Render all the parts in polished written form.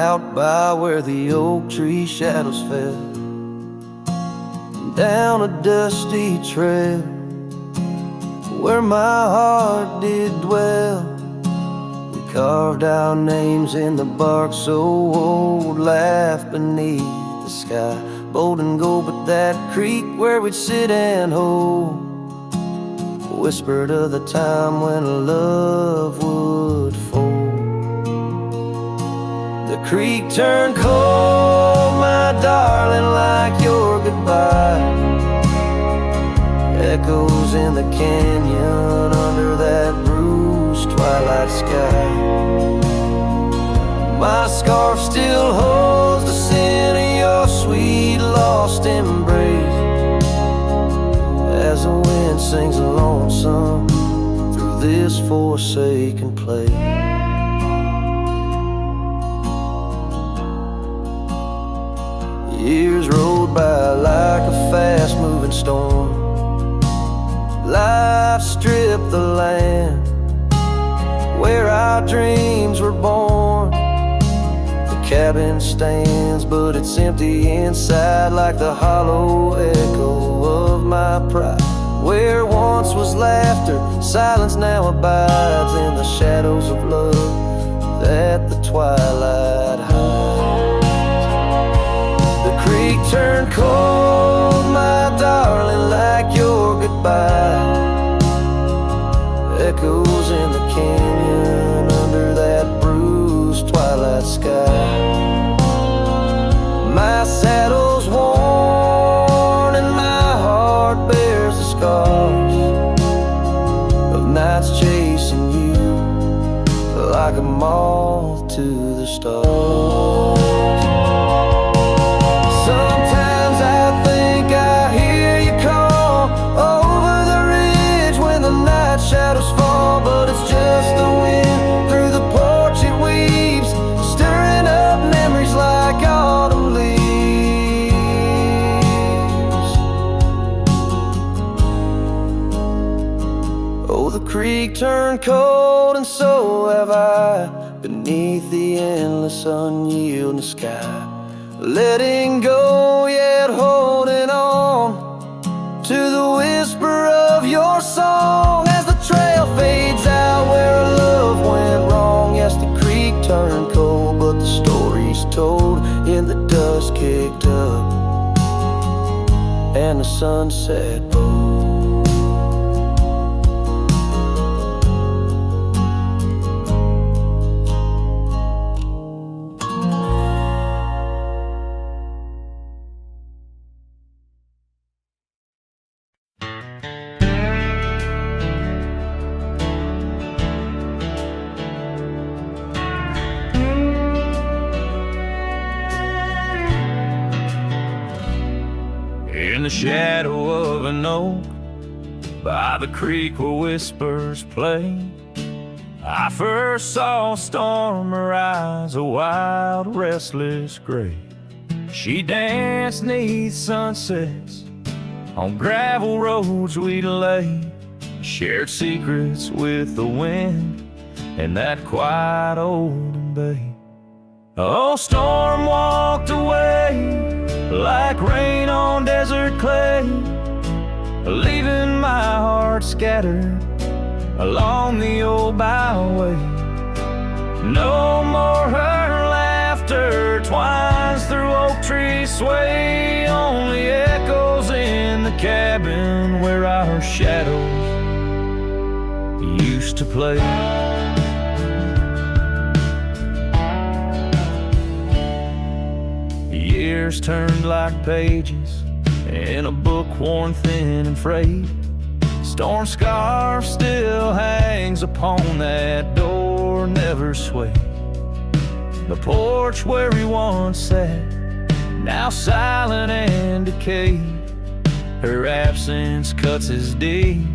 out by where the oak tree shadows fell, down a dusty trail where my heart did dwell. We carved our names in the bark so old, laughed beneath the sky, bold and gold. But that creek where we'd sit and hold whispered of the time when love would fold. The creek turned cold, my darling, like your goodbye. Echoes in the canyon under that bruised twilight sky. My scarf still holds the scent of your sweet lost embrace, as the wind sings a lonesome through this forsaken place. Years rolled by like a fast-moving storm. Life stripped the land where our dreams were born. The cabin stands, but it's empty inside, like the hollow echo of my pride. Where once was laughter, silence now abides in the shadows of love that the twilight hides. The creek turned cold, my darling, like your goodbye. Echoes in the canyon under that bruised twilight sky. My saddle's worn and my heart bears the scars of nights chasing you like a moth to the stars. Sometimes I think I hear you call over the ridge when the night shadows fall, but it's just the wind through the porch it weaves, stirring up memories like autumn leaves. Oh, the creek turned cold and so have I, beneath the endless unyielding sky. Letting go yet holding on to the whisper of your song, as the trail fades out where our love went wrong. Yes, the creek turned cold, but the story's told in the dust kicked up and the sunset bold. In the shadow of an oak, by the creek where whispers play, I first saw a storm arise, a wild, restless gray. She danced 'neath sunsets on gravel roads we'd lay, shared secrets with the wind in that quiet old bay. Oh, storm walked away like rain on desert clay, leaving my heart scattered along the old byway. No more her laughter twines through oak tree sway, only echoes in the cabin where our shadows used to play. Years turned like pages in a book worn thin and frayed. Storm scarf still hangs upon that door, never swayed. The porch where we once sat, now silent and decayed. Her absence cuts as deep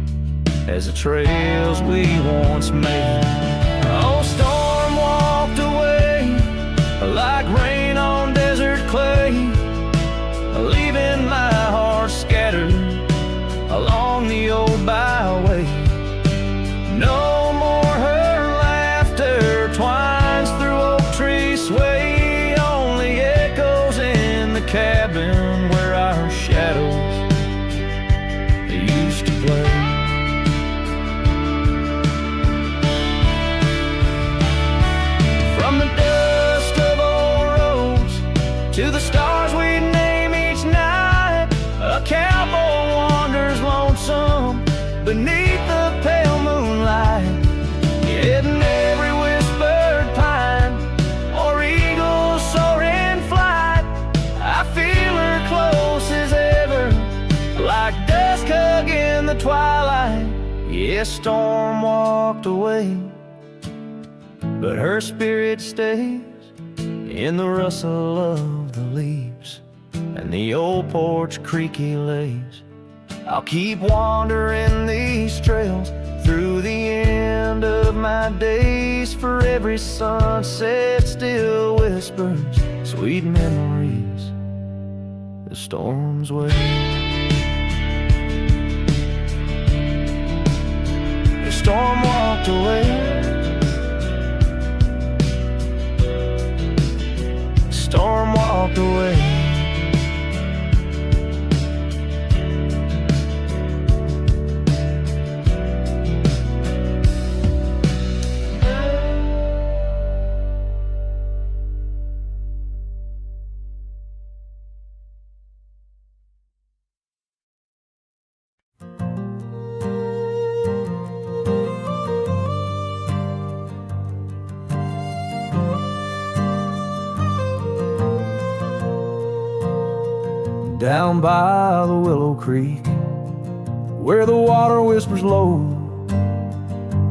as the trails we once made. Oh, storm walked away like rain on desert clay, leaving my heart scattered along the old byway. No more her laughter twines through oak tree sway, cabin where our shadows used to play. From the dust of old roads to the stars we name each night, a cowboy wanders lonesome beneath the pale moonlight, hidden every whispered pine or eagle soaring flight. I feel her close as ever, like dusk hugging the twilight. Yes, storm walked away, but her spirit stays in the rustle of the leaves and the old porch creaky lays. I'll keep wandering these trails through the end of my days, for every sunset still whispers sweet memories the storm's way. The storm walked away, storm walked away. Down by the Willow Creek, where the water whispers low,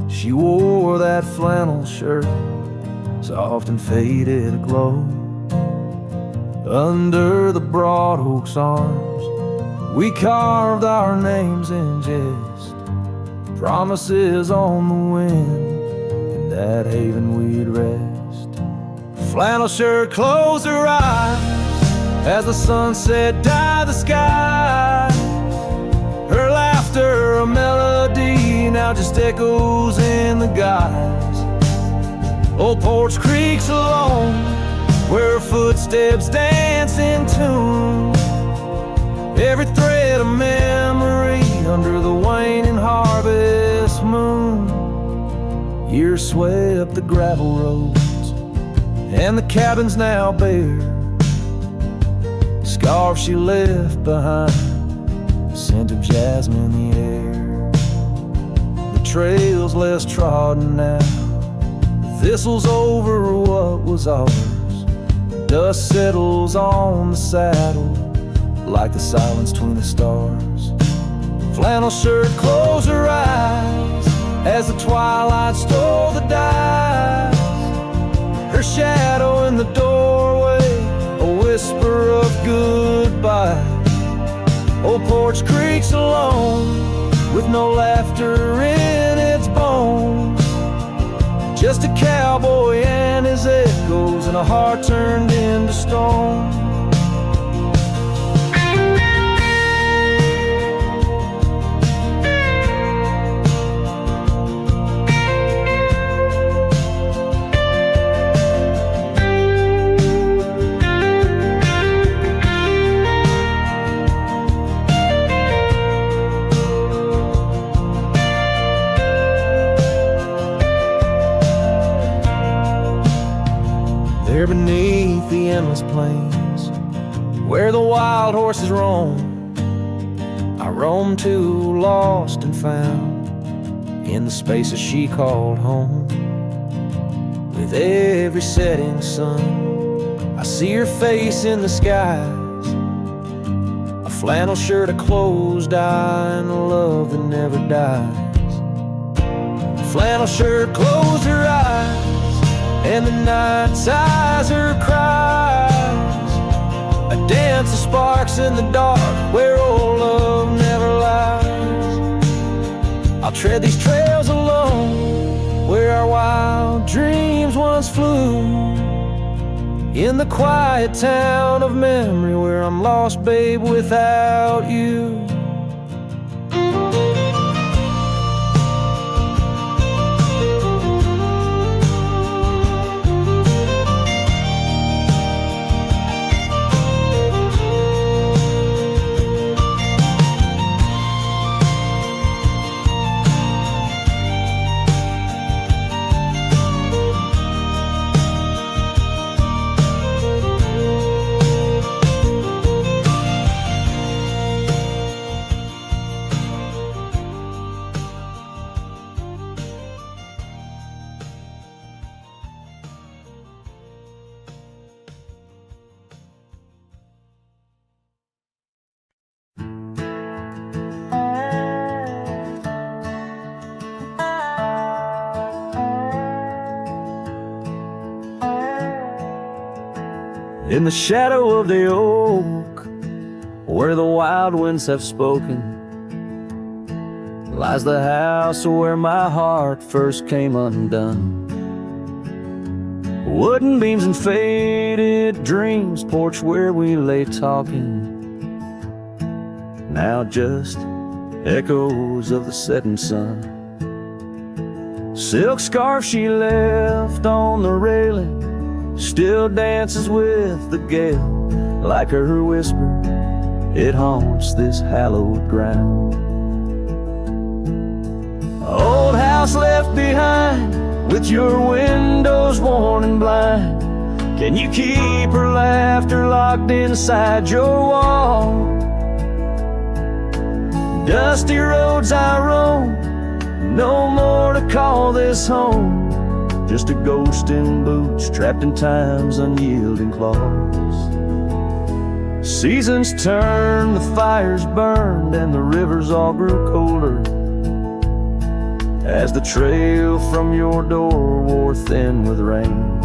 she wore that flannel shirt, soft and faded aglow. Under the broad oak's arms, we carved our names in jest, promises on the wind, in that haven we'd rest. Flannel shirt closed her eyes as the sunset dyed the sky. Her laughter, a melody, now just echoes in the guise. Old Porch Creek's alone, where her footsteps dance in tune. Every thread of memory under the waning harvest moon. Years sway up the gravel roads, and the cabin's now bare. Scarf she left behind, the scent of jasmine in the air. The trail's less trodden now, the thistle's over what was ours. Dust settles on the saddle like the silence between the stars. Flannel shirt closed her eyes as the twilight stole the dice. Her shadow in the doorway, a whisper of goodbye. Old Porch Creek's alone, with no laughter in its bones. Just a cowboy and his echoes, and a heart turned into stone. There beneath the endless plains, where the wild horses roam, I roamed too, lost and found, in the spaces she called home. With every setting sun, I see her face in the skies. A flannel shirt, a closed eye, and a love that never dies. A flannel shirt closed her eyes, and the night sighs her cries. A dance of sparks in the dark, where old love never lies. I'll tread these trails alone, where our wild dreams once flew. In the quiet town of memory, where I'm lost, babe, without you. In the shadow of the oak, where the wild winds have spoken, lies the house where my heart first came undone. Wooden beams and faded dreams, porch where we lay talking, now just echoes of the setting sun. Silk scarf she left on the railing still dances with the gale. Like her whisper, it haunts this hallowed ground. Old house left behind, with your windows worn and blind. Can you keep her laughter locked inside your wall? Dusty roads I roam, no more to call this home. Just a ghost in boots, trapped in time's unyielding claws. Seasons turned, the fires burned, and the rivers all grew colder, as the trail from your door wore thin with rain.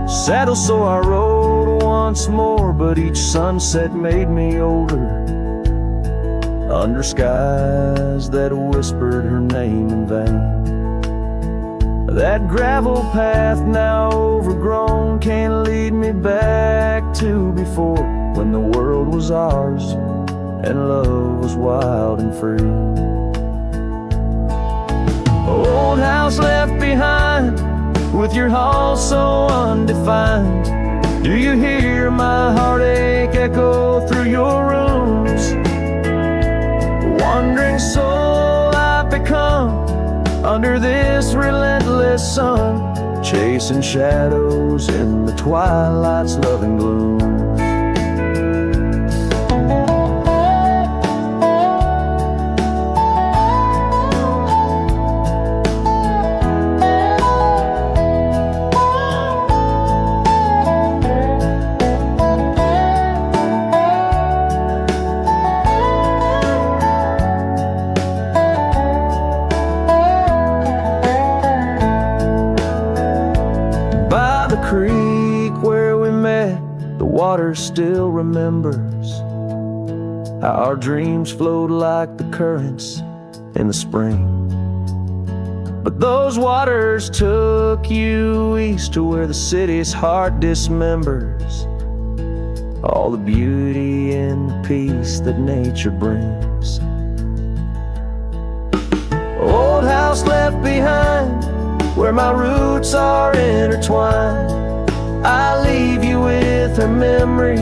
Saddle so I rode once more, but each sunset made me older, under skies that whispered her name in vain. That gravel path now overgrown can't lead me back to before, when the world was ours and love was wild and free. Old house left behind, with your hall so undefined. Do you hear my heartache echo through your rooms? Wandering soul I've become, under this relentless sun, chasing shadows in the twilight's loving gloom. Water still remembers how our dreams flowed like the currents in the spring. But those waters took you east to where the city's heart dismembers all the beauty and the peace that nature brings. Old house left behind, where my roots are intertwined. I leave you with her memory,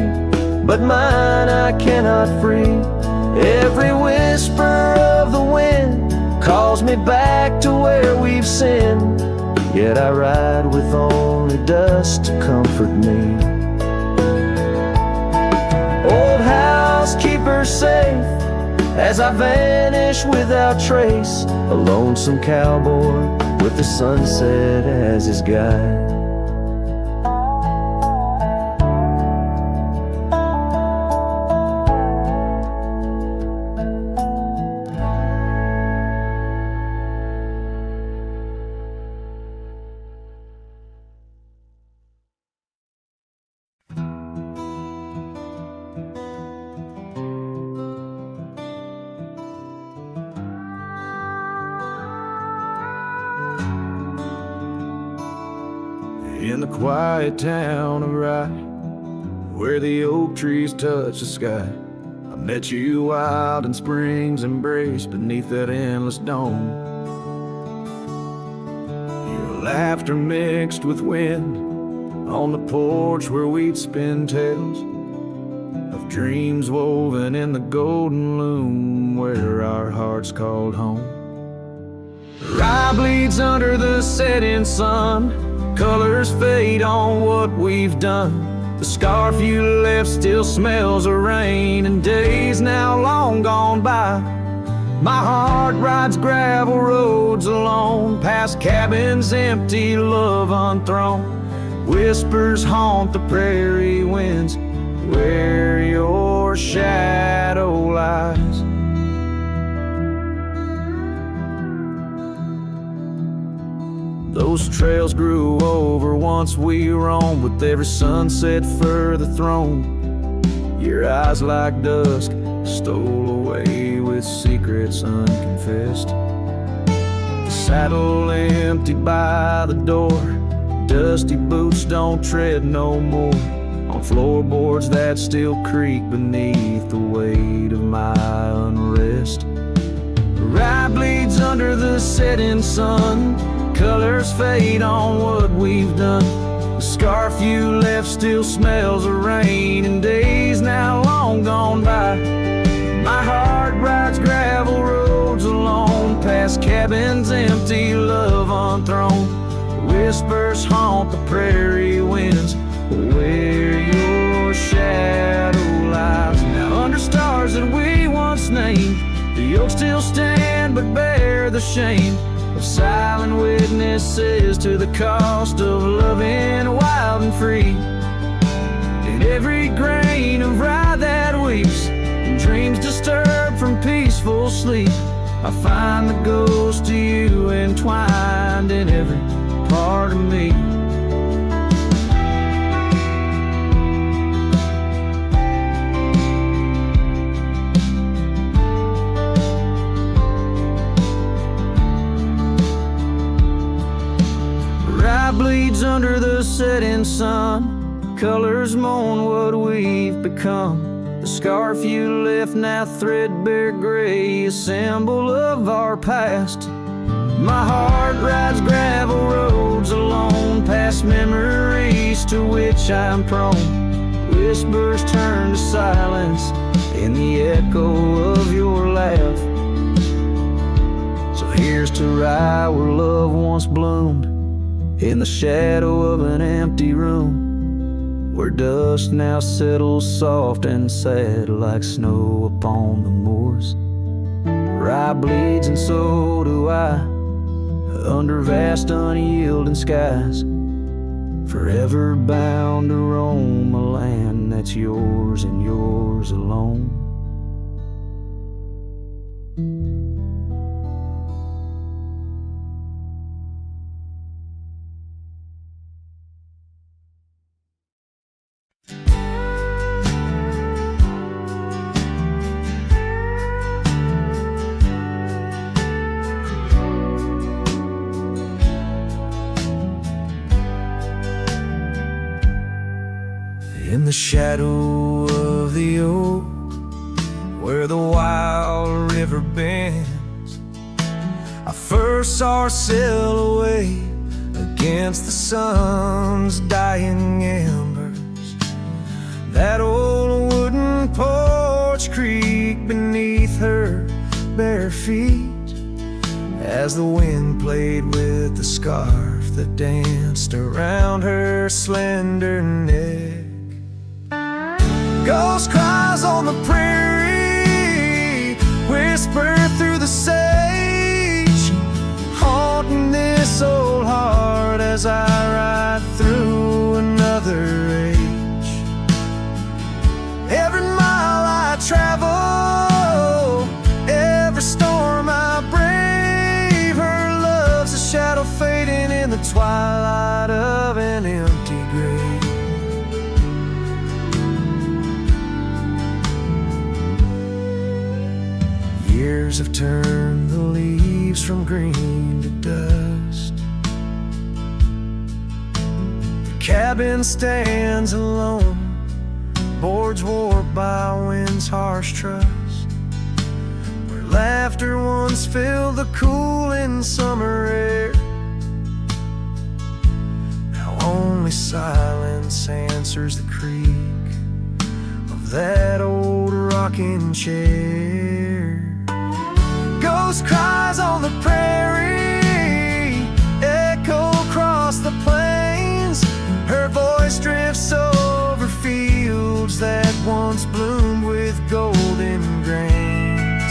but mine I cannot free. Every whisper of the wind calls me back to where we've sinned, yet I ride with only dust to comfort me. Old house, keep her safe as I vanish without trace, a lonesome cowboy with the sunset as his guide. In the quiet town of Rye, where the oak trees touch the sky, I met you wild in spring's embrace beneath that endless dome. Your laughter mixed with wind on the porch where we'd spin tales of dreams woven in the golden loom where our hearts called home. Rye bleeds under the setting sun, colors fade on what we've done. The scarf you left still smells of rain, and days now long gone by. My heart rides gravel roads alone, past cabins empty, love unthrown. Whispers haunt the prairie winds where your shadow lies. Those those trails grew over once we roamed, with every sunset further thrown. Your eyes like dusk stole away with secrets unconfessed. The saddle empty by the door, dusty boots don't tread no more on floorboards that still creak beneath the weight of my unrest. The rye bleeds under the setting sun, colors fade on what we've done. The scarf you left still smells of rain and days now long gone by. My heart rides gravel roads alone, past cabins empty, love unthrown. Whispers haunt the prairie winds, where your shadow lies. Now under stars that we once named, the oaks still stand but bear the shame of silent witnesses to the cost of loving wild and free. In every grain of rye that weeps, and dreams disturbed from peaceful sleep, I find the ghost of you entwined in every part of me. Rye bleeds under the setting sun, colors mourn what we've become. The scarf you left now threadbare gray, a symbol of our past. My heart rides gravel roads alone, past memories to which I'm prone. Whispers turn to silence in the echo of your laugh. So here's to rye where love once bloomed, in the shadow of an empty room, where dust now settles soft and sad like snow upon the moors. Rye bleeds and so do I, under vast unyielding skies, forever bound to roam a land that's yours and yours alone. In the shadow of the oak, where the wild river bends, I first saw her sail away against the sun's dying embers. That old wooden porch creaked beneath her bare feet as the wind played with the scarf that danced around her slender neck. Ghost cries on the prairie whisper through the sage, haunting this old heart as I ride through another age. Every mile I travel, every storm I brave, her love's a shadow fading in the twilight of an empty grave. Years have turned the leaves from green to dust. The cabin stands alone, boards warped by wind's harsh trust, where laughter once filled the cooling summer air. Now only silence answers the creak of that old rocking chair. Ghost cries on the prairie echo across the plains, her voice drifts over fields that once bloomed with golden grains.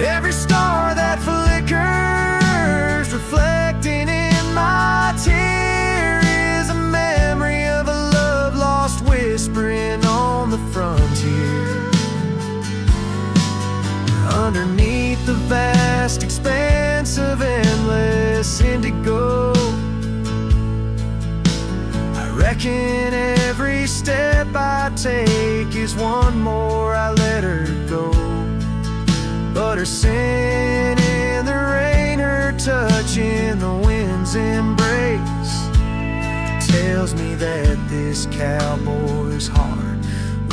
Every star that flickers reflecting in my tear is a memory of a love lost whispering on the frontier. Underneath the vast expanse of endless indigo thinking every step I take is one more I let her go. But her sin in the rain, her touch in the wind's embrace, tells me that this cowboy's heart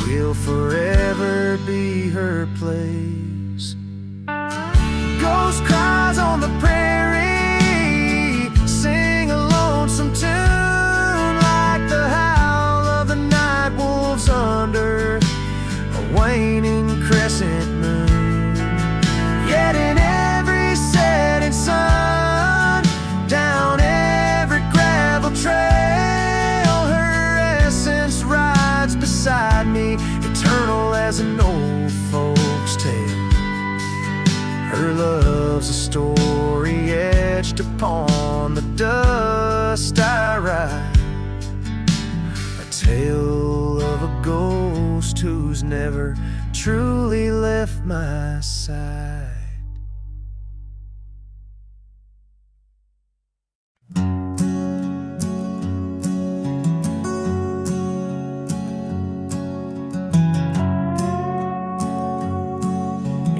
will forever be her place. Ghost cries on the prairie, sing a lonesome tune like the howl of the night wolves under a waning crescent moon. Yet in every setting sun, down every gravel trail, her essence rides beside me, eternal as an old folks' tale. Her love's a story etched upon the dust I write, a tale of a ghost who's never truly left my side.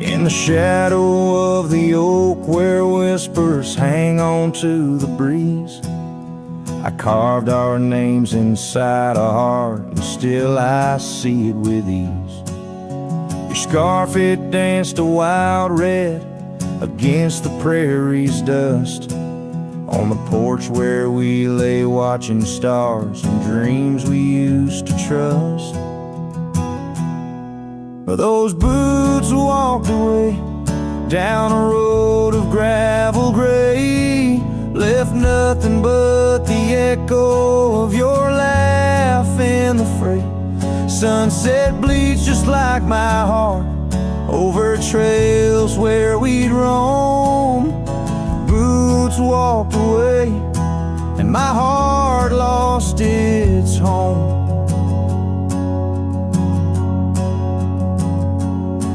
In the shadow of the oak where whispers hang on to the breeze, I carved our names inside a heart, and still I see it with ease. Your scarf, it danced a wild red against the prairie's dust, on the porch where we lay watching stars and dreams we used to trust. Those boots walked away down a road of gravel gray, left nothing but the echo of your laugh in the fray. Sunset bleeds just like my heart over trails where we'd roam. Boots walked away and my heart lost its home.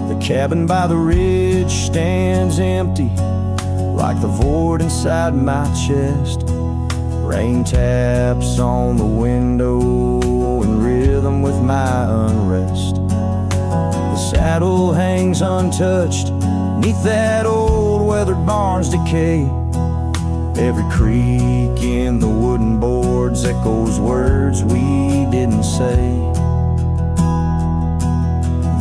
The cabin by the ridge stands empty, like the void inside my chest. Rain taps on the window in rhythm with my unrest. The saddle hangs untouched neath that old weathered barn's decay. Every creak in the wooden boards echoes words we didn't say.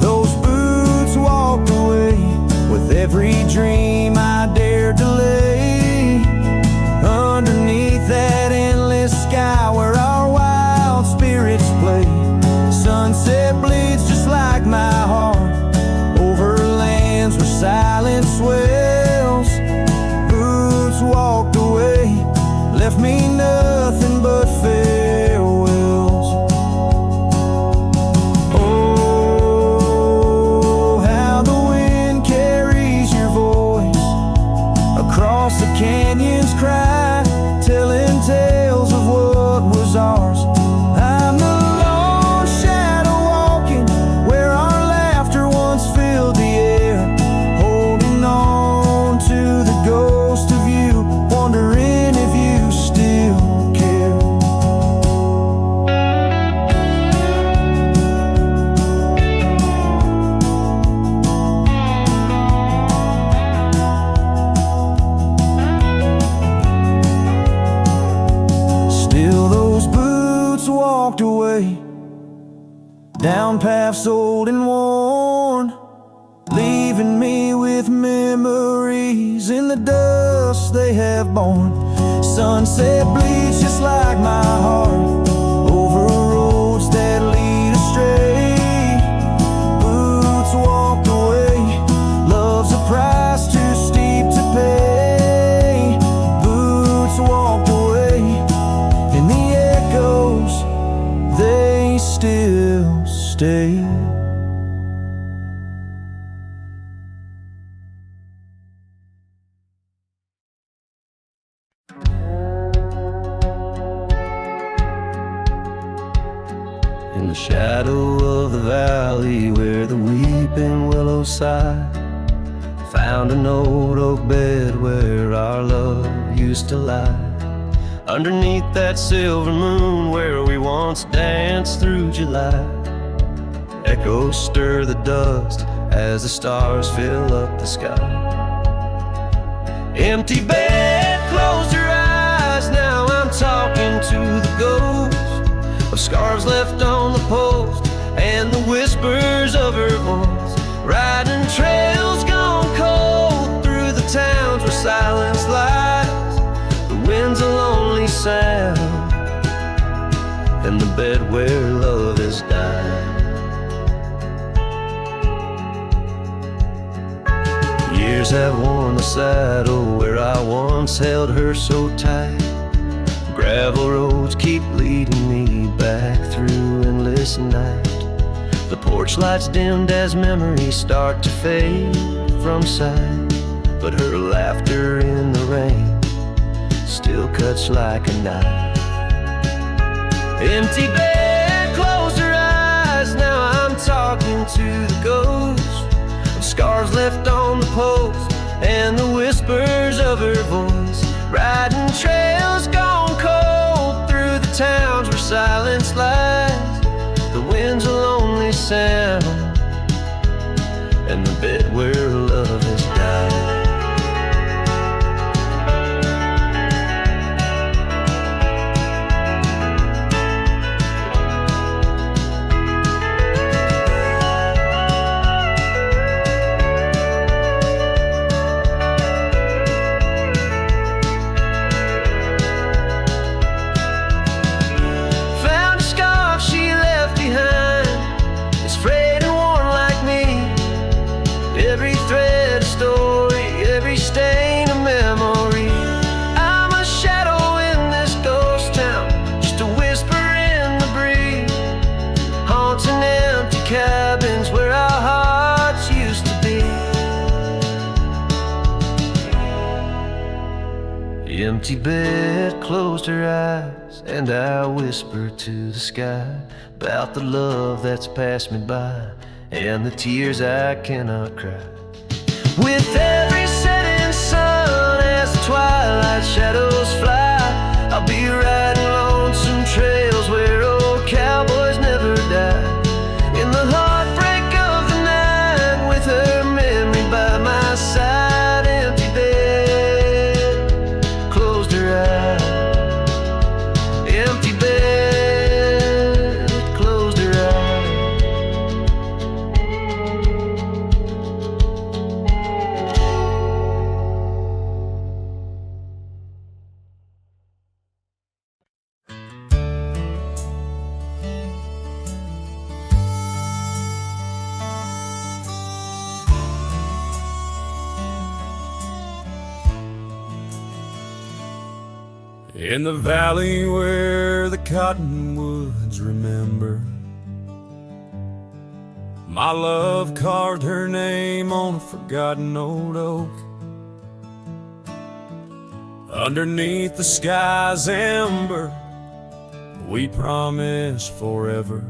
Those boots walked away with every dream I dared to lay underneath that endless sky where our wild spirits play. Sunset bleeds just like my heart over lands where silence swells. Boots walked away, left me nothing but farewells. Oh, how the wind carries your voice across the canyon's cry, telling tales of what was ours. I'm the lone shadow walking where our laughter once filled the air, holding on to the ghost of you, wondering if you still care. Still those boots walked away down paths old and worn, leaving me with memories in the dust they have borne. Sunset bleeds just like my heart over roads that lead astray. Boots walked away, love's a price too steep to pay. Boots walked away, and the echoes, they still stay. In the shadow of the valley where the weeping willows sigh, found an old oak bed where our love used to lie. underneath that silver moon where we once danced through July. Echoes stir the dust as the stars fill up the sky. Empty bed, closed her eyes, now I'm talking to the ghost of scarves left on the post and the whispers of her voice. Riding trails gone cold through the towns where silence lies. The wind's a lonely sound and the bed where love has died. Years have worn the saddle where I once held her so tight. Gravel roads keep leading me back through endless night. The porch lights dimmed as memories start to fade from sight, but her laughter in the rain still cuts like a knife. Empty bed, closed her eyes, now I'm talking to the ghost of scars left on the post and the whispers of her voice. Riding trails gone cold through the towns where silence lies. The wind's a lonely sound and the bed where love has died. Cabins where our hearts used to be. The empty bed closed her eyes, and I whispered to the sky about the love that's passed me by and the tears I cannot cry. With every setting sun as the twilight shadows fly, I'll be riding lonesome trails where old cowboys never die. In the heartbreak of the night, with her memory by my side. Empty bed, closed her eyes. Empty bed, closed her eyes. In the valley where the cottonwoods remember, my love carved her name on a forgotten old oak. Underneath the sky's ember, we promised forever.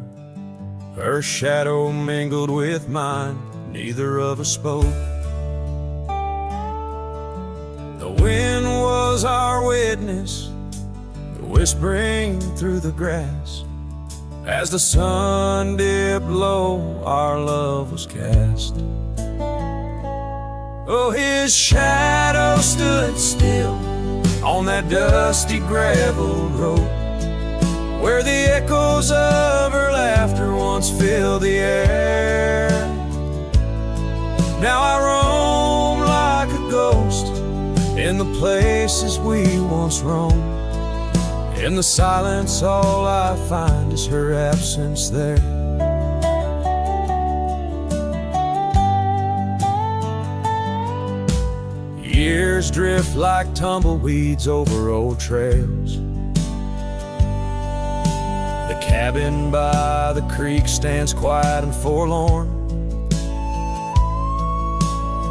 Her shadow mingled with mine, neither of us spoke. The wind was our witness, whispering through the grass. As the sun dipped low, our love was cast. Oh, his shadow stood still on that dusty gravel road, where the echoes of her laughter once filled the air. Now I roam like a ghost in the places we once roamed. In the silence, all I find is her absence there. Years drift like tumbleweeds over old trails. The cabin by the creek stands quiet and forlorn.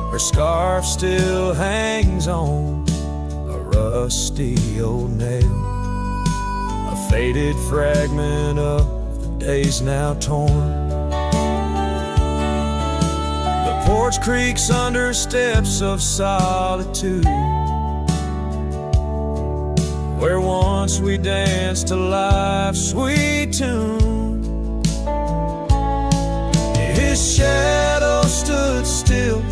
Her scarf still hangs on a rusty old nail, a faded fragment of the days now torn. The porch creaks under steps of solitude, where once we danced to life's sweet tune. His shadow stood still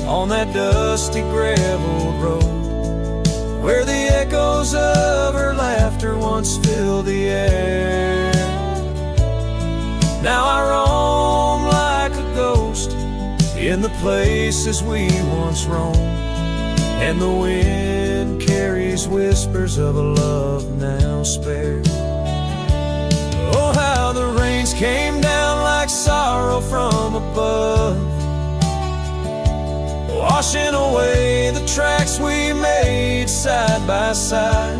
on that dusty gravel road, where the echoes of her laughter once filled the air. Now I roam like a ghost in the places we once roamed, and the wind carries whispers of a love now spared. Oh, how the rains came down like sorrow from above, washing away the tracks we made side by side.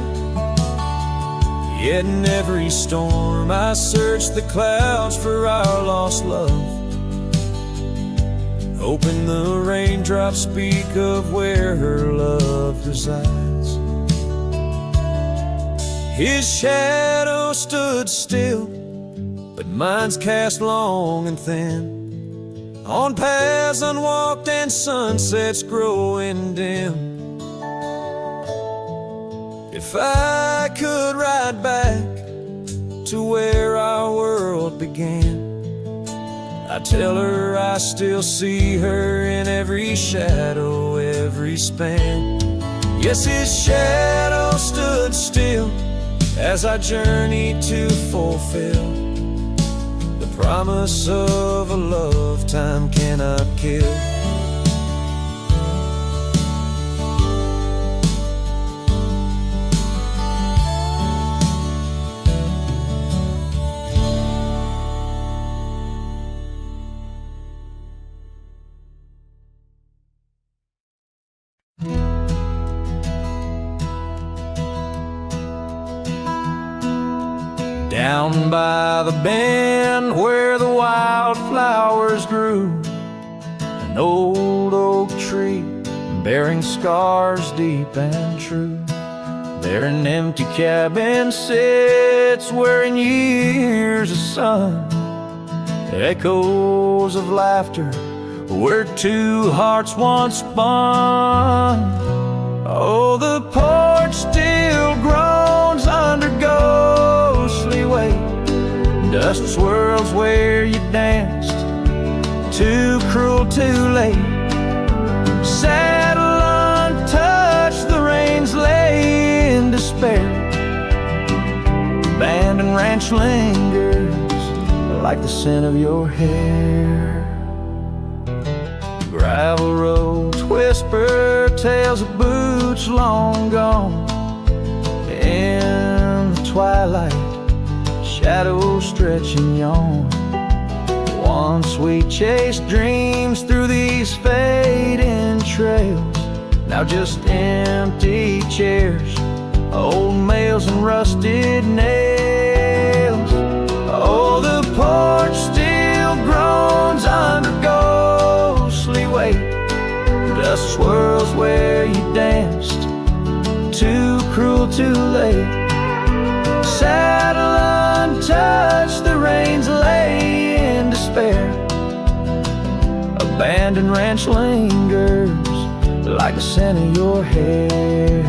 Yet in every storm I search the clouds for our lost love, hoping the raindrops speak of where her love resides. His shadow stood still, but mine's cast long and thin, on paths unwalked and sunsets growing dim. If I could ride back to where our world began, I'd tell her I still see her in every shadow, every span. Yes, his shadow stood still as I journeyed to fulfill the promise of a love time cannot kill. Down by the bend where the wildflowers grew, an old oak tree bearing scars deep and true. There an empty cabin sits where in years of sun, echoes of laughter where two hearts once spun. Oh, the porch still groans under ghostly weight, dust swirls where you danced, too cruel, too late. Saddle untouched, the reins lay in despair. Abandoned ranch lingers like the scent of your hair. Gravel roads whisper tales of boots long gone. In the twilight, shadows stretch and yawn. Once we chased dreams through these fading trails, now just empty chairs, old mails and rusted nails. Oh, the porch still groans under ghostly weight, dust swirls where you danced, too cruel, too late. Saddle untouched, the reins lay in despair. Abandoned ranch lingers like the scent of your hair.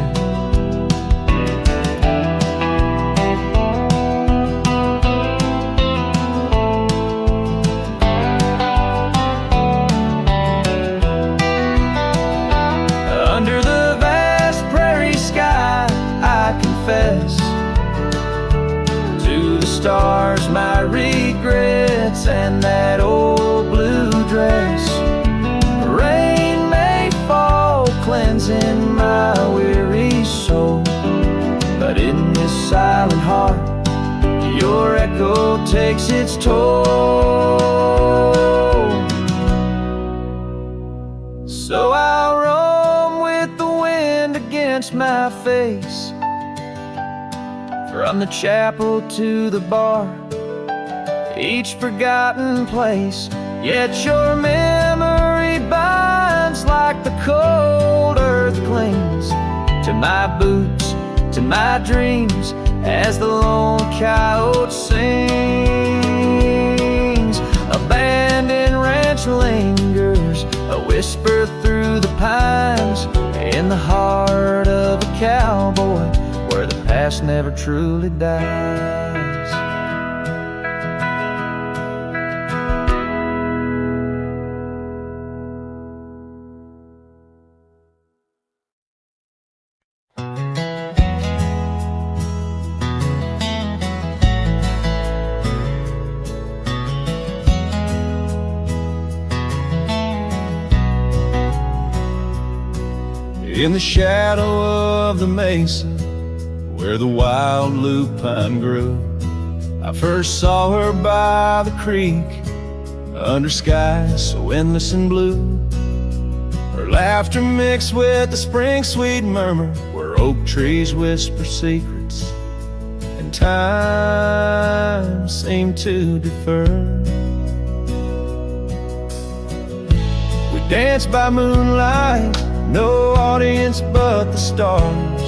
Under the vast prairie sky, I confess to the stars my regrets and that old blue dress. Rain may fall, cleansing my weary soul, but in this silent heart, your echo takes its toll. So I'll roam with the wind against my face, from the chapel to the bar, each forgotten place. Yet your memory binds like the cold earth clings to my boots, to my dreams, as the lone coyote sings. Abandoned ranch lingers, a whisper through the pines, in the heart of a cowboy, where the past never truly dies. In the shadow of the mesa, where the wild lupine grew, I first saw her by the creek, under skies so endless and blue. Her laughter mixed with the spring sweet murmur, where oak trees whisper secrets, and time seemed to defer. We danced by moonlight, no audience but the stars,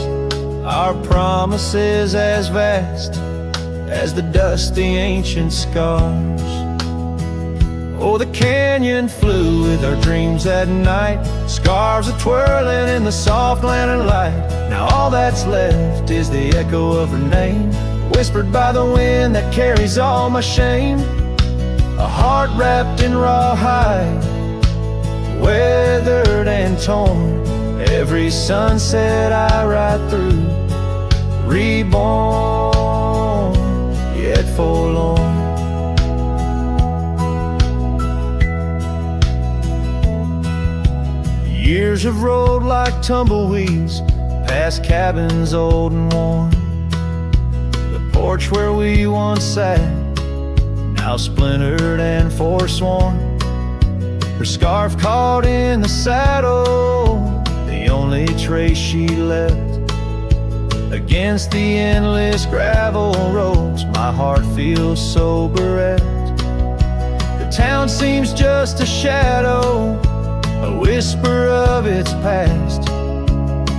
our promises as vast as the dusty ancient scars. Oh, the canyon flew with our dreams that night, scarves are twirling in the soft lantern light. Now all that's left is the echo of her name, whispered by the wind that carries all my shame. A heart wrapped in rawhide, weathered and torn, every sunset I ride through, reborn, yet forlorn. Years have rolled like tumbleweeds, past cabins old and worn. The porch where we once sat, now splintered and forsworn. Her scarf caught in the saddle, the only trace she left. Against the endless gravel roads, my heart feels so bereft. The town seems just a shadow, a whisper of its past,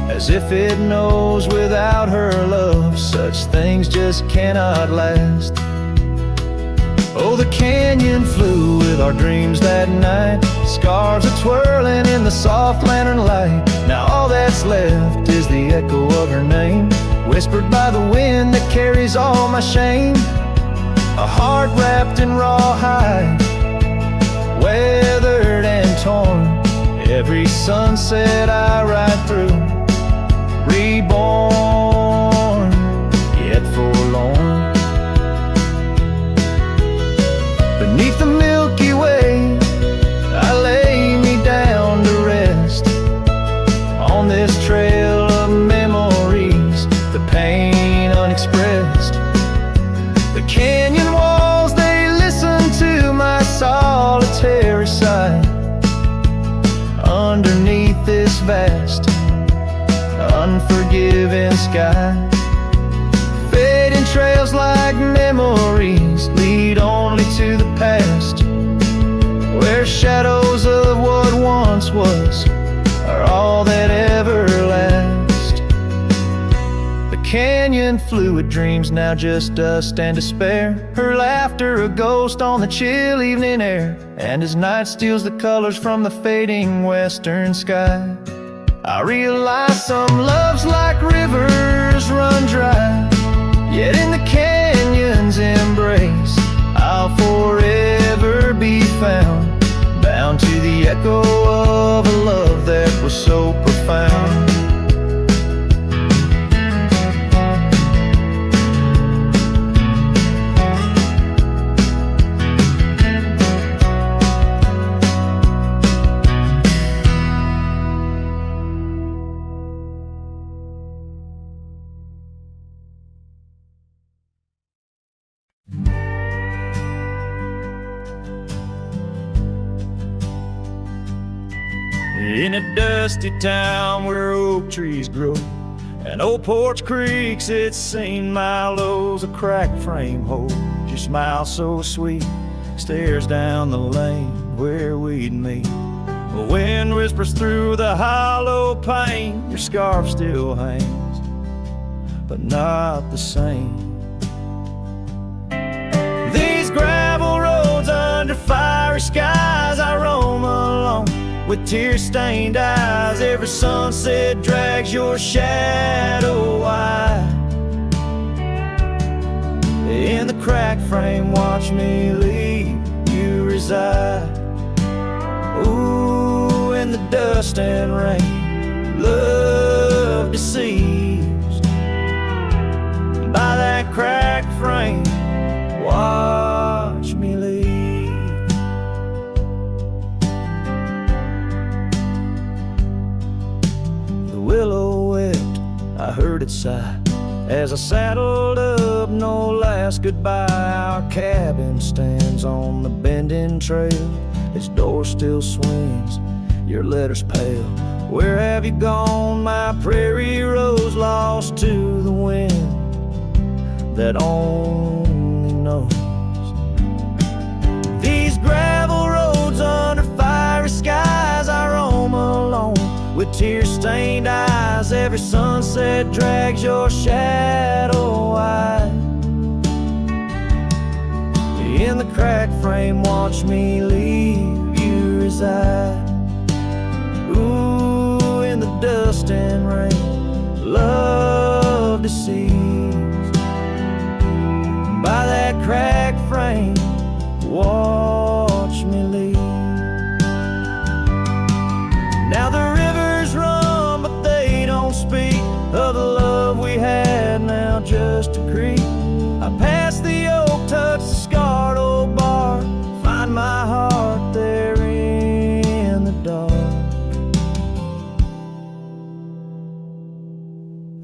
as if it knows without her love such things just cannot last. Oh, the canyon flew with our dreams that night, scarves are twirling in the soft lantern light. Now all that's left is the echo of her name, whispered by the wind that carries all my shame. A heart wrapped in rawhide, weathered and torn, every sunset I ride through, reborn, yet forlorn. Beneath the Milky Way, I lay me down to rest, on this trail of memories, the pain unexpressed. The canyon walls, they listen to my solitary sigh, underneath this vast, unforgiving sky. Fading trails like memories lead only to the past, where shadows of what once was are all that ever last. The canyon flew with dreams, now just dust and despair, her laughter a ghost on the chill evening air. And as night steals the colors from the fading western sky, I realize some loves like rivers run dry, yet in the canyon's embrace I'll forever be found, bound to the echo of a love that was so profound. In a dusty town where oak trees grow and old porch creaks, it's seen my lows, a cracked frame hold. Your smile so sweet stares down the lane where we'd meet. The wind whispers through the hollow pane, your scarf still hangs, but not the same. These gravel roads under fiery skies, I roam alone with tear-stained eyes. Every sunset drags your shadow wide, In the cracked frame, watch me leave you reside. Ooh, in the dust and rain, love deceives. By that cracked frame, watch me leave. The willow wept, I heard it sigh as I saddled up, no last goodbye. Our cabin stands on the bending trail, its door still swings, your letters pale. Where have you gone, my prairie rose, lost to the wind that only knows? These gravel roads under fiery skies, I roam alone with tear-stained eyes. Every sunset drags your shadow wide. In the cracked frame, watch me leave you reside. Ooh, in the dust and rain, love deceives. By that cracked frame, watch me leave. Now the rivers run, but they don't speak of the love we had, now just a creek. I pass the oak, touch the scarred old bar, find my heart there in the dark.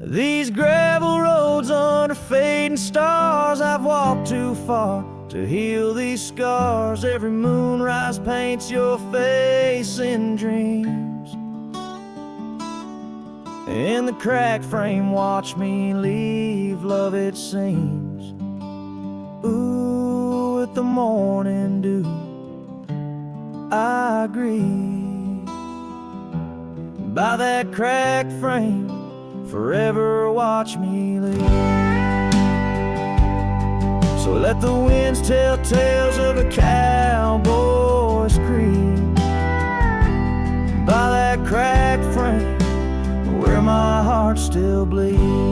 These gravel roads under fading stars, I've walked too far to heal these scars. Every moonrise paints your face in dreams. In the cracked frame, watch me leave, love it seems. Ooh, with the morning dew, I agree. By that cracked frame, forever watch me leave. So let the winds tell tales of a cowboy's creed. By that cracked frame, where my heart still bleeds.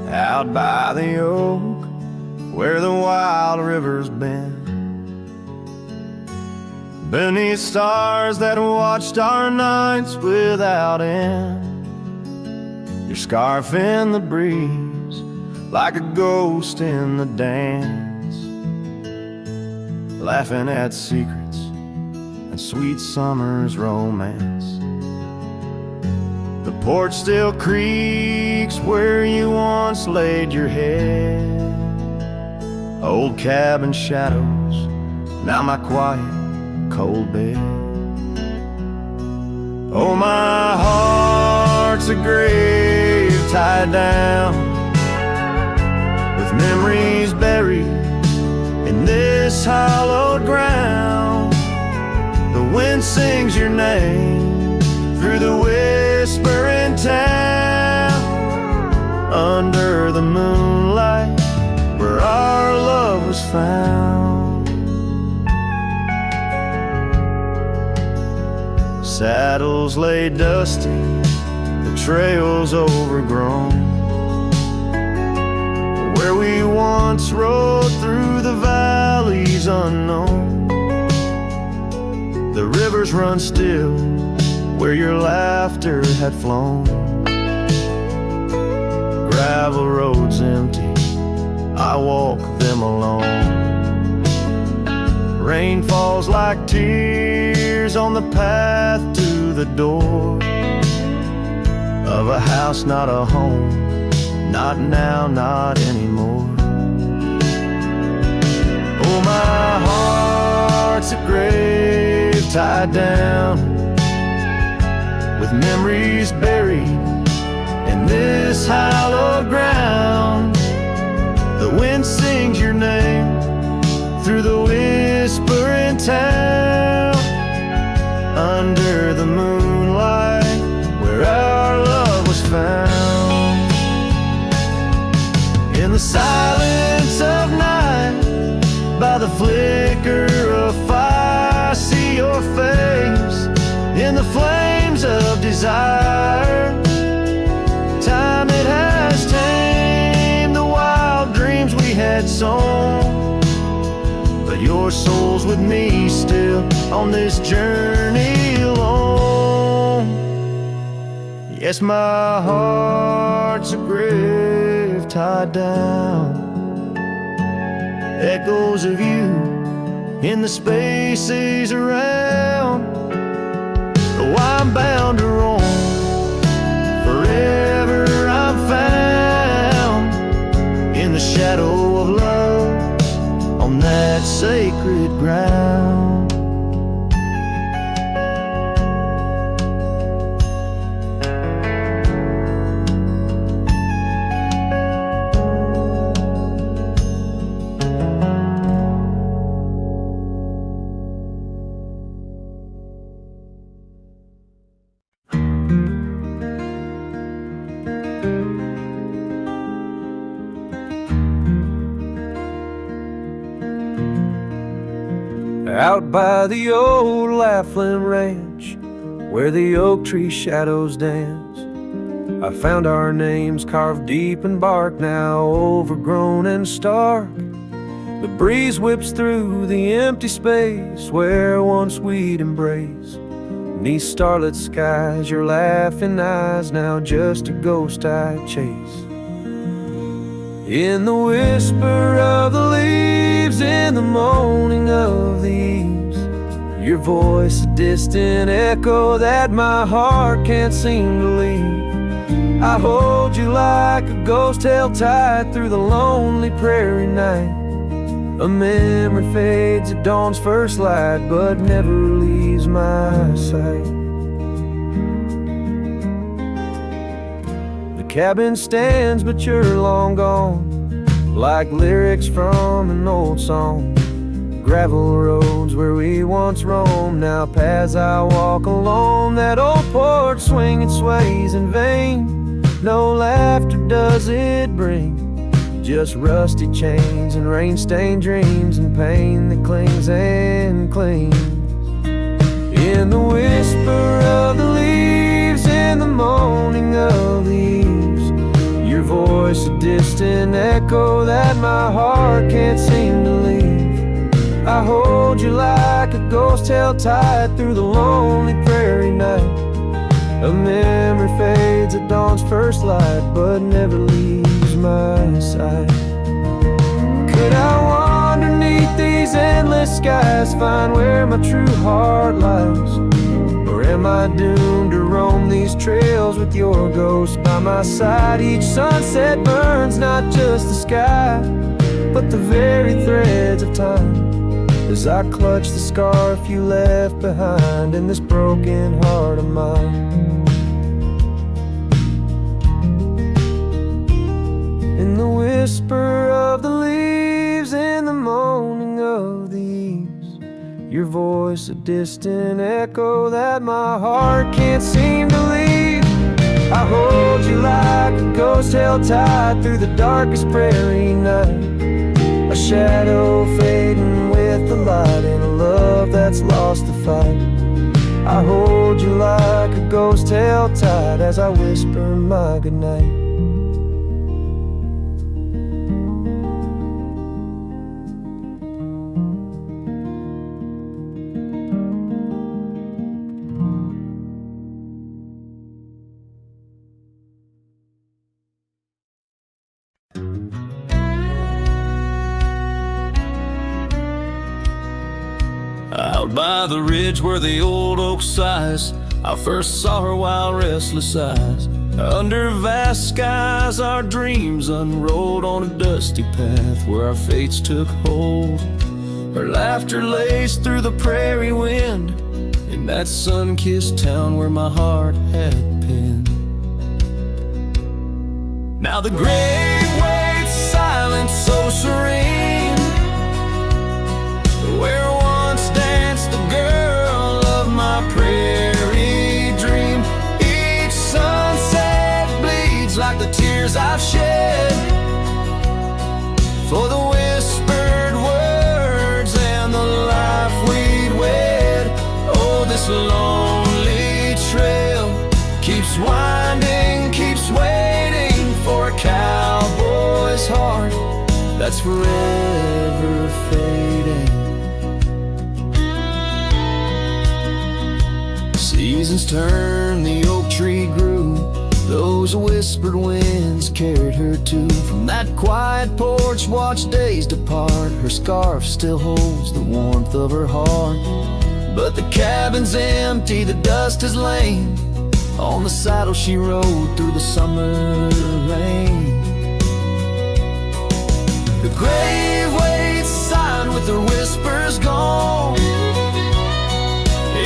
Out by the oak, where the wild river's been, beneath stars that watched our nights without end, your scarf in the breeze, like a ghost in the dance, laughing at secrets and sweet summer's romance. The porch still creaks where you once laid your head. Old cabin shadows, now my quiet, cold bed. Oh, my heart's a grave tied down, with memories buried in this hallowed ground. The wind sings your name through the whispering town, under the moonlight where our love was found. Saddles lay dusty, the trails overgrown, where we once rode through the valleys unknown. The rivers run still where your laughter had flown. Gravel roads empty, I walk them alone. Rain falls like tears on the path to the door of a house, not a home, not now, not anymore. Oh, my heart's a grave tied down, with memories buried in this hallowed ground. The wind sings your name through the town, under the moonlight, where our love was found. In the silence of night, by the flicker of fire, I see your face in the flames of desire. Time it has tamed the wild dreams we had sown, but your soul's with me still on this journey alone. Yes, my heart's a grave tied down, echoes of you in the spaces around. Oh, I'm bound to roam, forever I'm found in the shadow of love on that sacred ground. Out by the old Laughlin Ranch, where the oak tree shadows dance, I found our names carved deep in bark, now overgrown and stark. The breeze whips through the empty space where once we'd embrace. Beneath starlit skies, your laughing eyes, now just a ghost I chase. In the whisper of the leaves, in the moaning of the eaves, your voice a distant echo that my heart can't seem to leave. I hold you like a ghost held tight through the lonely prairie night. A memory fades at dawn's first light, but never leaves my sight. The cabin stands, but you're long gone, like lyrics from an old song. Gravel roads where we once roamed, now paths I walk alone. That old porch swing, it sways in vain. No laughter does it bring, just rusty chains and rain-stained dreams and pain that clings and clings. In the whisper of the leaves, in the moaning of the eaves, your voice a distant echo that my heart can't seem to leave. I hold you like a ghost held tight through the lonely prairie night. A memory fades at dawn's first light, but never leaves my sight. Could I wander beneath these endless skies, find where my true heart lies? Or am I doomed to roam these trails with your ghost by my side? Each sunset burns not just the sky, but the very threads of time, as I clutch the scarf you left behind in this broken heart of mine. In the whisper of the leaves, in the moaning of the eaves, your voice a distant echo that my heart can't seem to leave. I hold you like a ghost held tight through the darkest prairie night. A shadow fading with the light in a love that's lost the fight. I hold you like a ghost held tight as I whisper my goodnight. Out by the ridge where the old oak sighs, I first saw her wild restless eyes. Under vast skies our dreams unrolled on a dusty path where our fates took hold. Her laughter laced through the prairie wind in that sun-kissed town where my heart had pinned. Now the grave waits silent, so serene, where once danced tears I've shed, for the whispered words and the life we'd wed. Oh, this lonely trail keeps winding, keeps waiting for a cowboy's heart that's forever fading. Seasons turn, the oak tree grew, those whispered winds carried her to. From that quiet porch, watch days depart. Her scarf still holds the warmth of her heart. But the cabin's empty, the dust has lain on the saddle she rode through the summer rain. The grave waits sign with her whispers gone,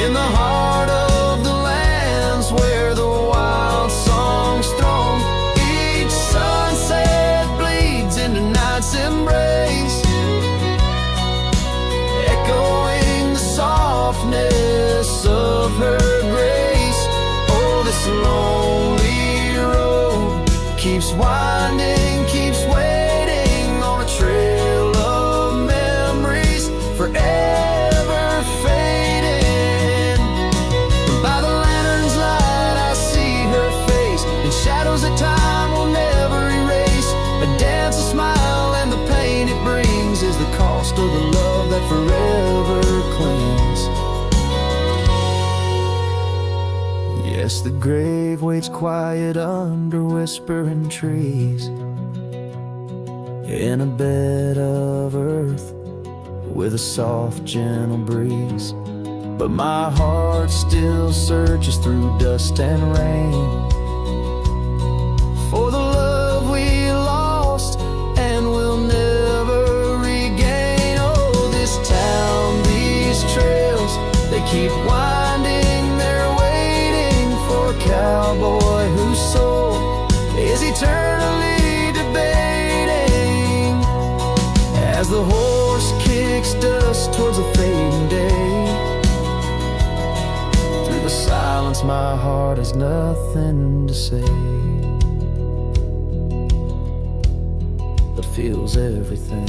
in the heart of the lands where the wild songs throng. Each sunset bleeds into night's embrace, echoing the softness of her grace. Oh, this lonely road keeps winding, keeps waiting on a trail of memories forever fading. By the lantern's light I see her face, in shadows that time will never erase. A dance, a smile, and the pain it brings is the cost of the love that forever clings. Yes, the grave waits quiet under whispering trees, in a bed of earth with a soft, gentle breeze. But my heart still searches through dust and rain for the love we lost and will never regain. Oh, this town, these trails, they keep winding, they're waiting for a cowboy whose soul is eternally debating. As the horse kicks dust towards a fading day, through the silence my heart has nothing to say, but feels everything.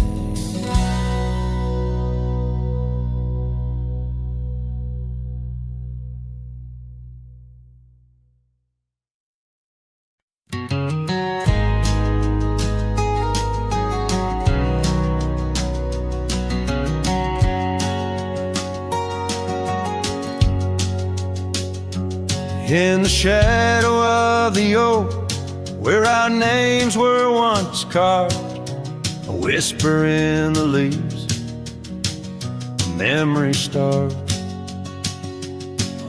In the shadow of the oak, where our names were once carved, a whisper in the leaves, a memory starved.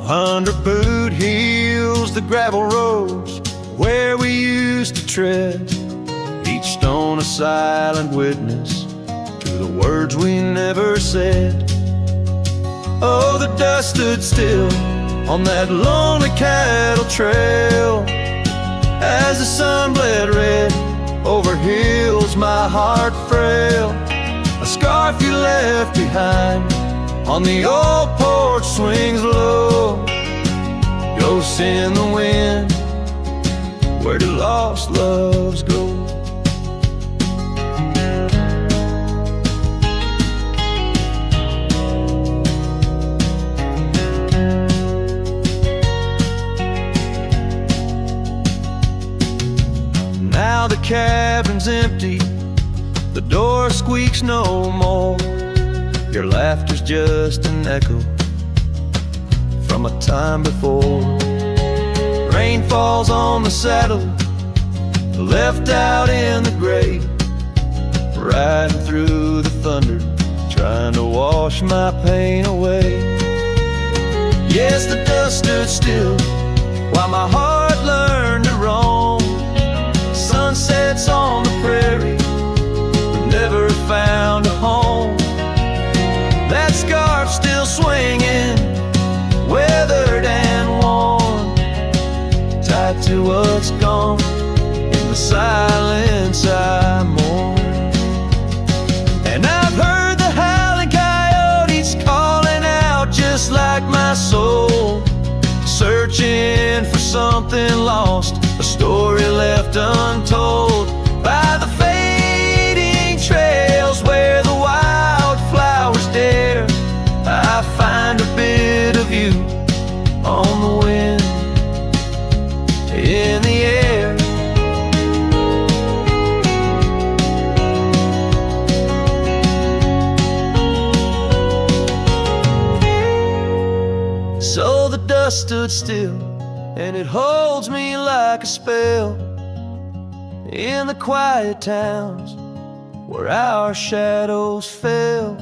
Under boot heels, the gravel roads where we used to tread, each stone a silent witness to the words we never said. Oh, the dust stood still on that lonely cattle trail as the sun bled red over hills my heart frail. A scarf you left behind on the old porch swings low, ghosts in the wind, where do lost loves go? Now the cabin's empty, the door squeaks no more. Your laughter's just an echo from a time before. Rain falls on the saddle, left out in the gray, riding through the thunder, trying to wash my pain away. Yes, the dust stood still while my heart learned to roam. Sunsets on the prairie, but never found a home. That scarf still swinging, weathered and worn, tied to what's gone. In the silence I mourn. And I've heard the howling coyotes calling out just like my soul, searching for something lost, a story left untold. So the dust stood still, and it holds me like a spell. In the quiet towns where our shadows fell,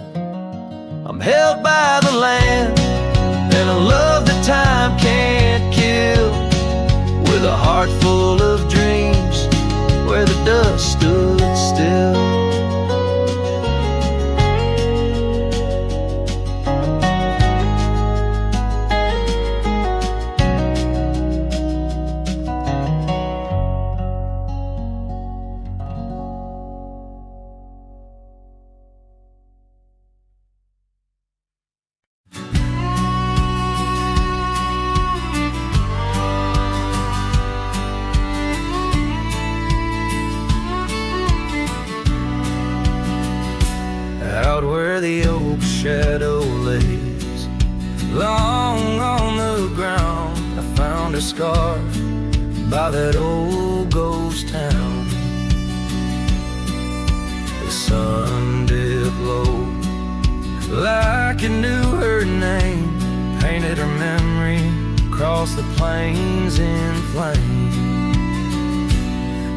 I'm held by the land and a love that time can't kill, with a heart full of dreams where the dust stood still. Out where the oak shadow lays long on the ground, I found a scar by that old ghost town. The sun dipped low like it knew her name, painted her memory across the plains in flame.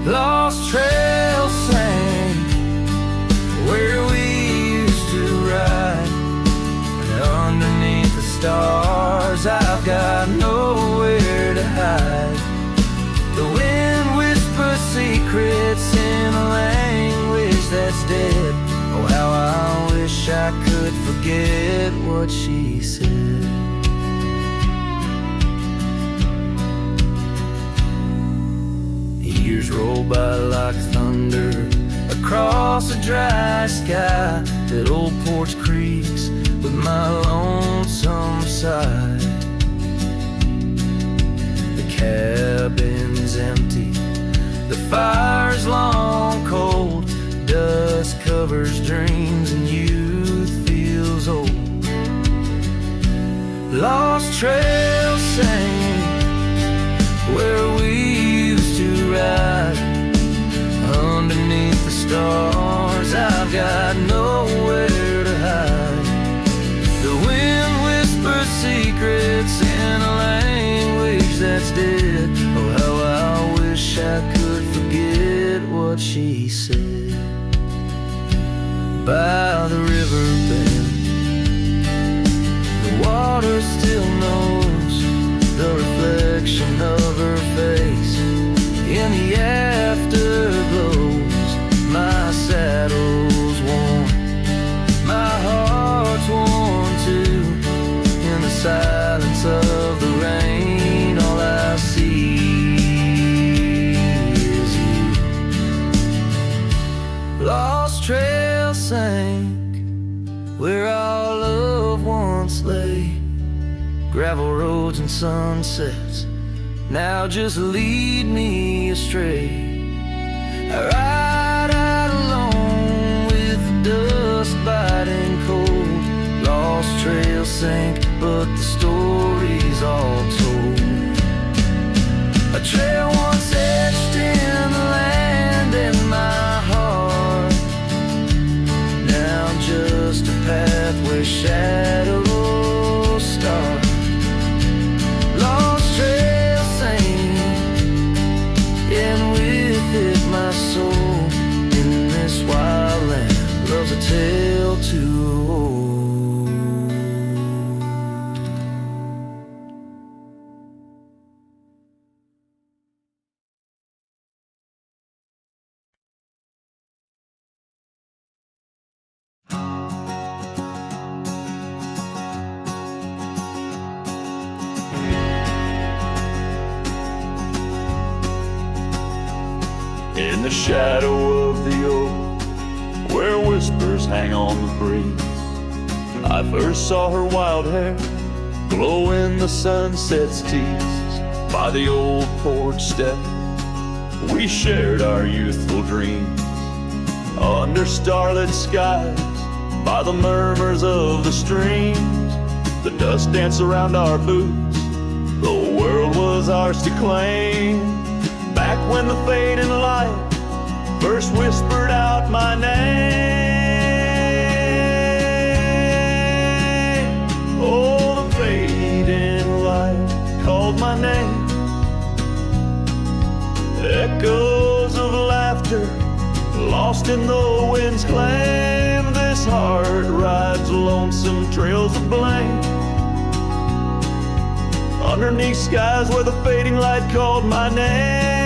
Lost trails sang where we ride, and underneath the stars I've got nowhere to hide. The wind whispers secrets in a language that's dead. Oh, how I wish I could forget what she said. Years roll by like thunder across a dry sky. That old porch creaks with my lonesome side. The cabin's empty, the fire's long cold, dust covers dreams and youth feels old. Lost trails sing where we used to ride, underneath the stars I've got nowhere to hide. The wind whispers secrets in a language that's dead. Oh, how I wish I could forget what she said. By the river bend, the water still knows the reflection of her face in the afterglow. My saddle's worn, my heart's worn too. In the silence of the rain, all I see is you. Lost trail sank where our love once lay. Gravel roads and sunsets now just lead me astray. I ride out alone with the dust biting cold. Lost trails sink, but the story's all told. A trail once etched in the land and my heart, now just a path where shadows start. Lost trails sink, and with it my soul in this wild land loves a tale to hold. In the shadow of the oak, where whispers hang on the breeze, I first saw her wild hair glow in the sunset's tease. By the old porch step, we shared our youthful dreams, under starlit skies, by the murmurs of the streams. The dust danced around our boots, the world was ours to claim. Back when the fading light first whispered out my name. Oh, the fading my name. Echoes of laughter lost in the wind's claim. This heart rides lonesome trails of blame, underneath skies where the fading light called my name.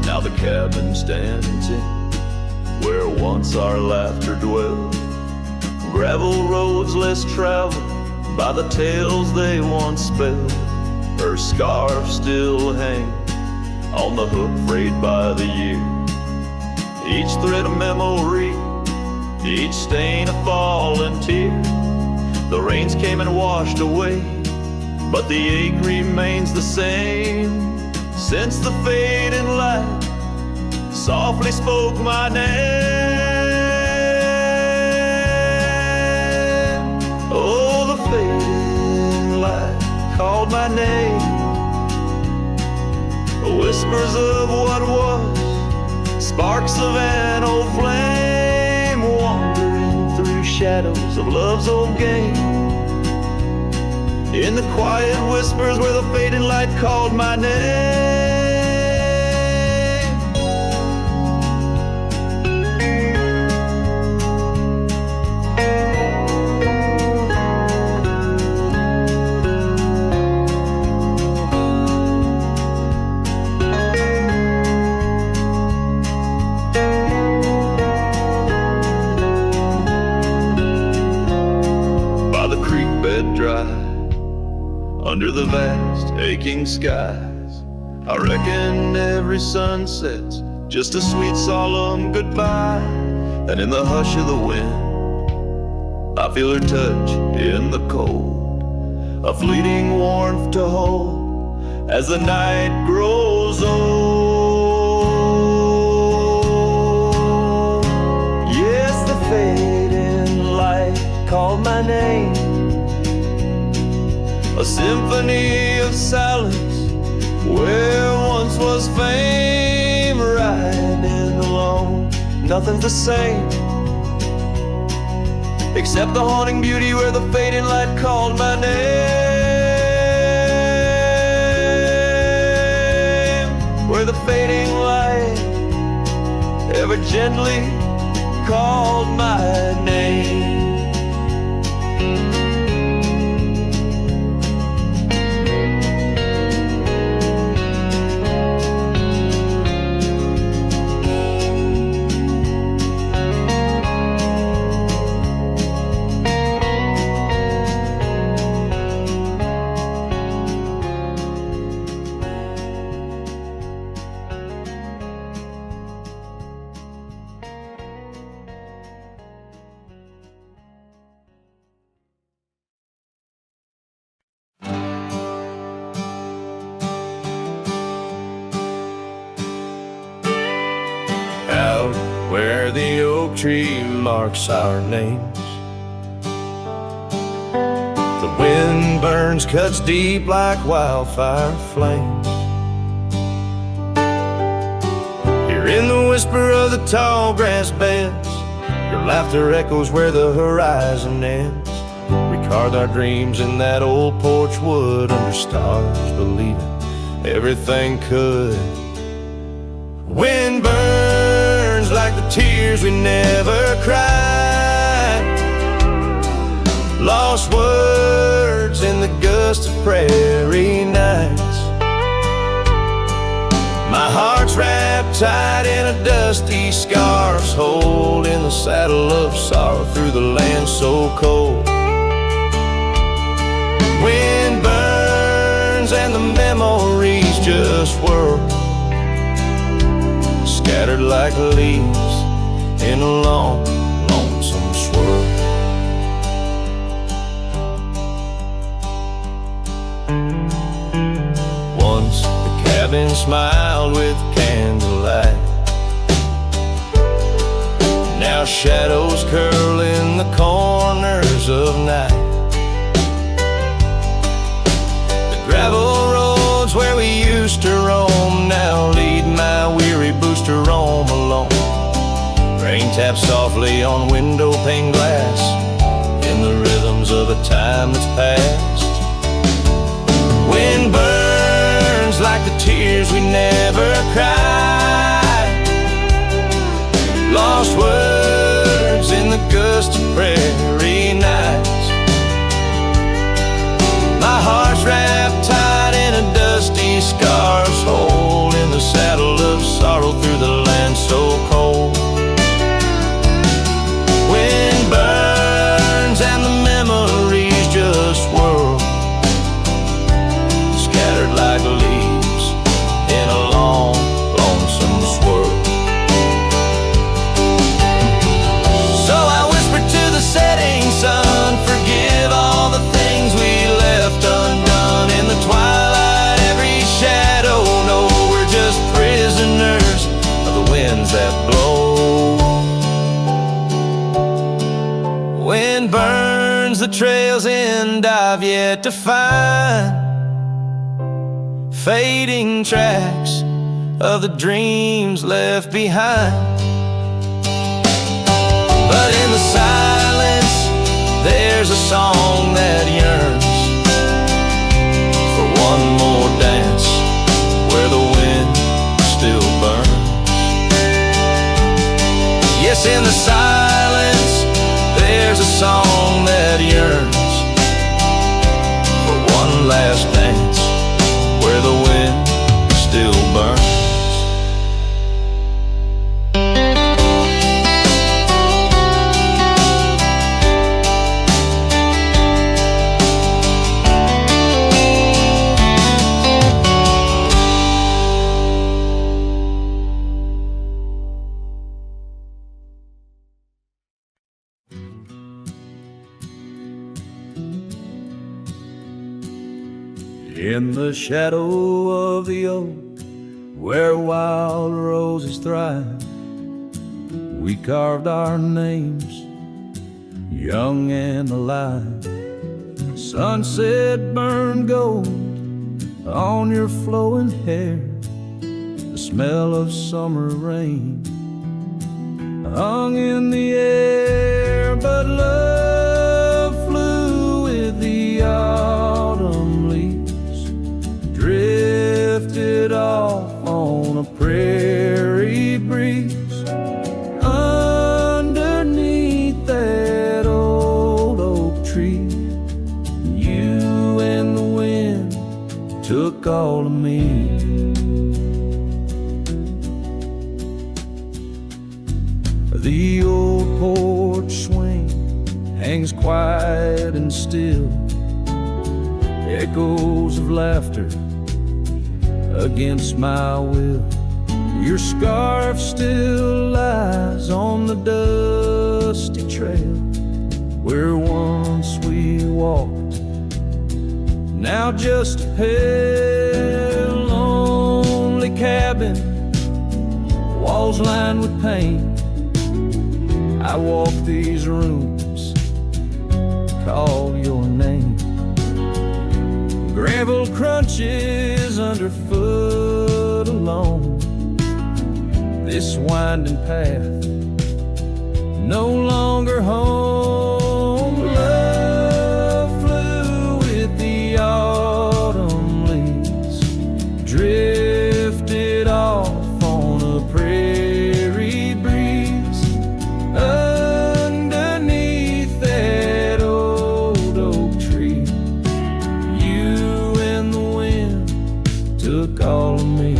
Now the cabin stands in where once our laughter dwelled, gravel roads less traveled by the tales they once spelled. Her scarf still hangs on the hook frayed by the year, each thread a memory, each stain a fallen tear. The rains came and washed away, but the ache remains the same. Since the fading light softly spoke my name, oh, the fading light called my name. Whispers of what was, sparks of an old flame, wandering through shadows of love's old game. In the quiet whispers where the fading light called my name. Under the vast, aching skies, I reckon every sunset's just a sweet, solemn goodbye. And in the hush of the wind, I feel her touch in the cold, a fleeting warmth to hold as the night grows old. Yes, the fading light called my name, a symphony of silence where once was fame. Riding alone, nothing's the same except the haunting beauty where the fading light called my name. Where the fading light ever gently called my name. Where the oak tree marks our names, the wind burns, cuts deep like wildfire flames. Here in the whisper of the tall grass beds, your laughter echoes where the horizon ends. We carved our dreams in that old porch wood under stars, believing everything could. Wind burns like the tears we never cried, lost words in the gust of prairie nights. My heart's wrapped tight in a dusty scarf's hold, in the saddle of sorrow through the land so cold. Wind burns and the memories just whirl, scattered like leaves in a long, lonesome swirl. Once the cabin smiled with candlelight, now shadows curl in the corners of night. The gravel roads where we used to roam now lead my softly on window pane glass in the rhythms of a time that's past. Wind burns like the tears we never cried, lost words in the gust of prairie nights. My heart's wrapped tight in a dusty scarf's hole in the saddle of sorrow through the land so cold. Wind burns and the memories just whirl, scattered like leaves in a long, lonesome swirl. So I whisper to the setting sun, forgive all the things we left undone in the twilight. Every shadow, no, we're just prisoners of the winds that blow. Wind burns the trails and I've yet to find fading tracks of the dreams left behind. But in the silence, there's a song that yearns for one more dance where the wind still burns. Yes, in the silence, there's a song that yearns for one last dance where the wind still burns. In the shadow of the oak, where wild roses thrive, we carved our names, young and alive. Sunset burned gold on your flowing hair, the smell of summer rain hung in the air. But love flew with the autumn leaves, drifted off on a prairie breeze. Underneath that old oak tree, you and the wind took all of me. The old porch swing hangs quiet and still, echoes of laughter against my will. Your scarf still lies on the dusty trail where once we walked, now just a pale, lonely cabin, walls lined with paint. I walk these rooms, call your name. Gravel crunches underfoot alone. This winding path, no longer home. Love flew with the autumn leaves, drifted off on a prairie breeze. Underneath that old oak tree, you and the wind took all of me.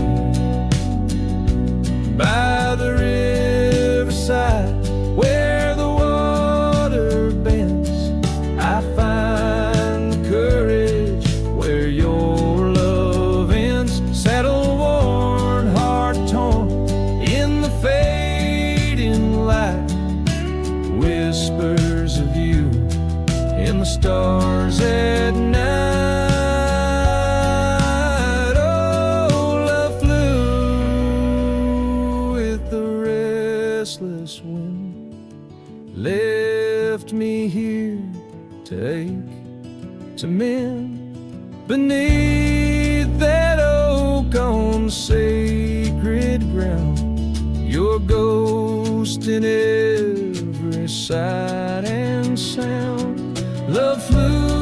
By the riverside where the water bends, I find the courage where your love ends. Saddle worn, heart torn in the fading light, whispers of you in the stars at night. Wind left me here to ache, to mend beneath that oak on sacred ground. Your ghost in it sight and sound. Love flew